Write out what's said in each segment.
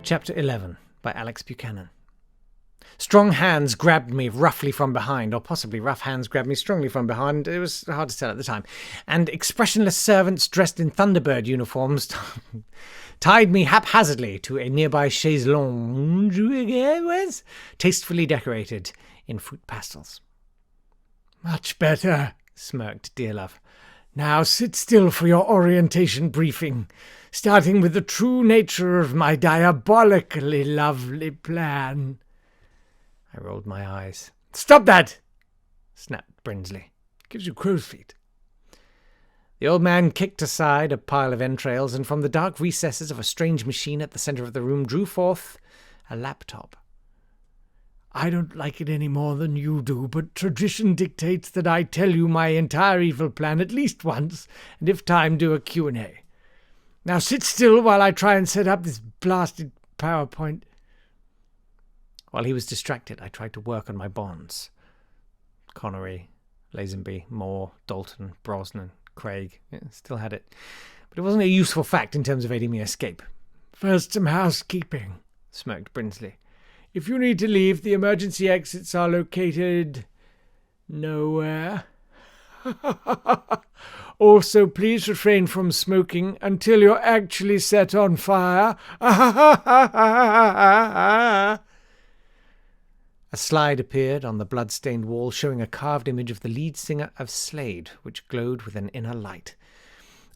Chapter 11 by Alex Buchanan. Strong hands grabbed me roughly from behind, or possibly rough hands grabbed me strongly from behind. It was hard to tell at the time. And expressionless servants dressed in Thunderbird uniforms tied me haphazardly to a nearby chaise longue, tastefully decorated in fruit pastels. "Much better," smirked Dearlove. "Now sit still for your orientation briefing, starting with the true nature of my diabolically lovely plan." I rolled my eyes. "Stop that!" snapped Brinsley. "Gives you crow's feet." The old man kicked aside a pile of entrails, and from the dark recesses of a strange machine at the centre of the room drew forth a laptop. "I don't like it any more than you do, but tradition dictates that I tell you my entire evil plan at least once, and if time, do a Q&A. Now sit still while I try and set up this blasted PowerPoint." While he was distracted, I tried to work on my bonds. Connery, Lazenby, Moore, Dalton, Brosnan, Craig. Still had it. But it wasn't a useful fact in terms of aiding me escape. "First, some housekeeping," smirked Brinsley. "If you need to leave, the emergency exits are located nowhere. Also, please refrain from smoking until you're actually set on fire." A slide appeared on the blood-stained wall, showing a carved image of the lead singer of Slade, which glowed with an inner light.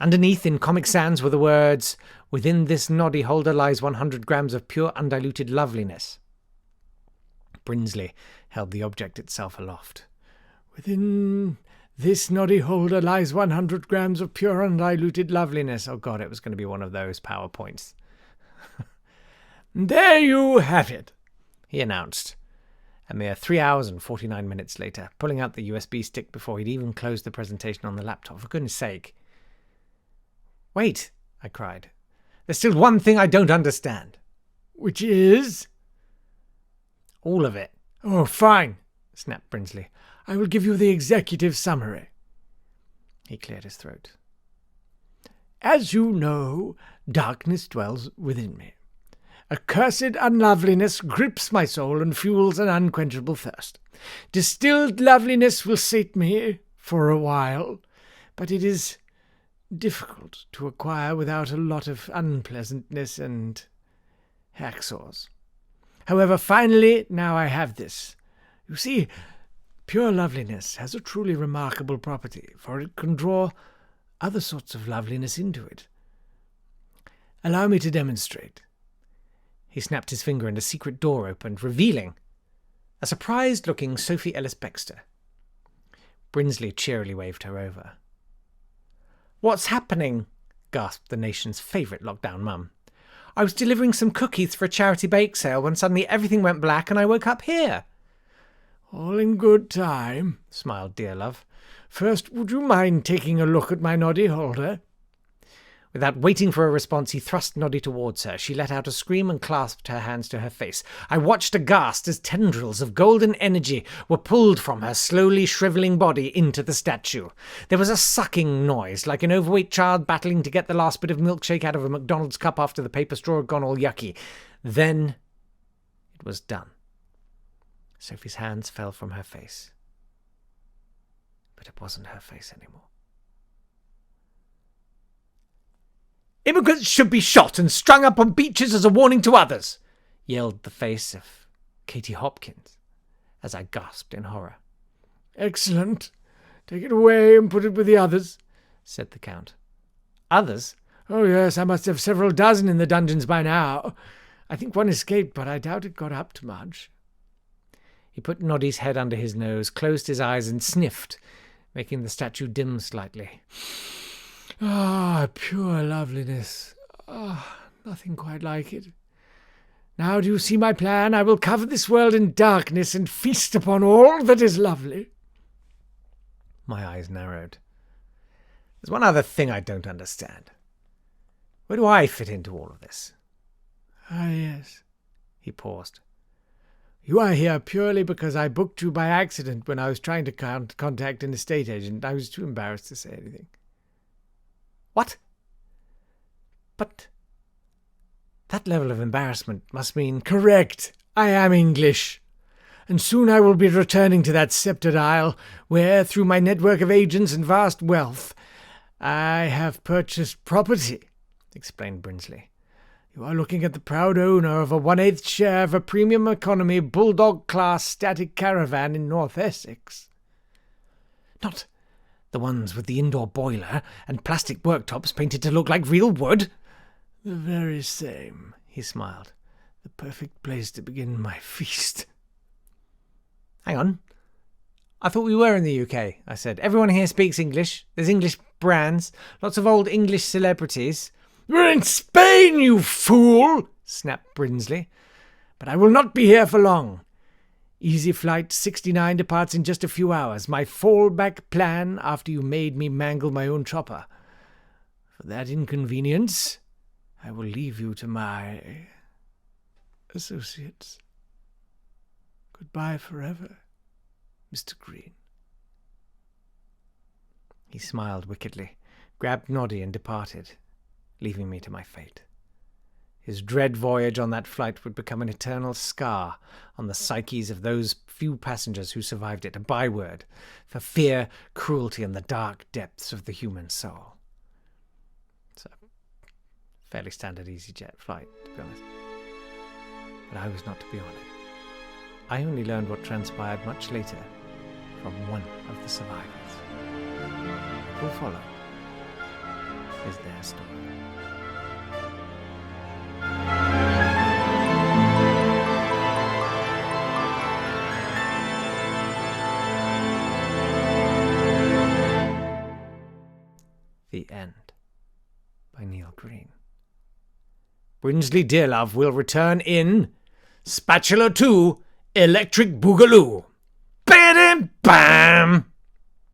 Underneath, in Comic Sans, were the words, "Within this noddy holder lies 100 grams of pure undiluted loveliness." Brinsley held the object itself aloft. "Within this noddy holder lies 100 grams of pure undiluted loveliness." Oh God, it was going to be one of those PowerPoints. "There you have it," he announced, a mere 3 hours and 49 minutes later, pulling out the USB stick before he'd even closed the presentation on the laptop. For goodness sake. "Wait," I cried. "There's still one thing I don't understand." "Which is?" "All of it." "Oh, fine," snapped Brinsley. "I will give you the executive summary." He cleared his throat. "As you know, darkness dwells within me. Accursed unloveliness grips my soul and fuels an unquenchable thirst. Distilled loveliness will sate me for a while, but it is difficult to acquire without a lot of unpleasantness and hacksaws. However, finally, now I have this. You see, pure loveliness has a truly remarkable property, for it can draw other sorts of loveliness into it. Allow me to demonstrate." He snapped his finger and a secret door opened, revealing a surprised-looking Sophie Ellis-Bextor. Brinsley cheerily waved her over. "What's happening?" gasped the nation's favourite lockdown mum. "I was delivering some cookies for a charity bake sale when suddenly everything went black and I woke up here." "All in good time," smiled Dearlove. "First, would you mind taking a look at my noddy holder?" Without waiting for a response, he thrust Noddy towards her. She let out a scream and clasped her hands to her face. I watched aghast as tendrils of golden energy were pulled from her slowly shrivelling body into the statue. There was a sucking noise, like an overweight child battling to get the last bit of milkshake out of a McDonald's cup after the paper straw had gone all yucky. Then it was done. Sophie's hands fell from her face. But it wasn't her face anymore. "Immigrants should be shot and strung up on beaches as a warning to others," yelled the face of Katie Hopkins, as I gasped in horror. "Excellent. Take it away and put it with the others," said the Count. "Others?" "Oh, yes, I must have several dozen in the dungeons by now. I think one escaped, but I doubt it got up to much." He put Noddy's head under his nose, closed his eyes, and sniffed, making the statue dim slightly. "Ah, pure loveliness. Ah, nothing quite like it. Now do you see my plan? I will cover this world in darkness and feast upon all that is lovely." My eyes narrowed. "There's one other thing I don't understand. Where do I fit into all of this?" "Ah, yes." He paused. "You are here purely because I booked you by accident when I was trying to contact an estate agent. I was too embarrassed to say anything." "What? But That level of embarrassment must mean... Correct. I am English. And soon I will be returning to that sceptred isle, where, through my network of agents and vast wealth, I have purchased property, explained Brinsley. You are looking at the proud owner of a 1/8 share of a premium economy bulldog-class static caravan in North Essex. Not the ones with the indoor boiler and plastic worktops painted to look like real wood? The very same, he smiled. The perfect place to begin my feast. Hang on. I thought we were in the UK, I said. Everyone here speaks English. There's English brands, lots of old English celebrities. We're in Spain, you fool, snapped Brinsley. But I will not be here for long. Easy Flight 69 departs in just a few hours, my fallback plan after you made me mangle my own chopper. For that inconvenience, I will leave you to my associates. Goodbye forever, Mr. Green. He smiled wickedly, grabbed Noddy and departed, leaving me to my fate. His dread voyage on that flight would become an eternal scar on the psyches of those few passengers who survived it, a byword for fear, cruelty, and the dark depths of the human soul. It's a fairly standard EasyJet flight, to be honest. But I was not to be on it. I only learned what transpired much later from one of the survivors. What will follow is their story. The End by Neil Green. Brinsley Dearlove will return in Spatula 2 Electric Boogaloo. Bam! Bam!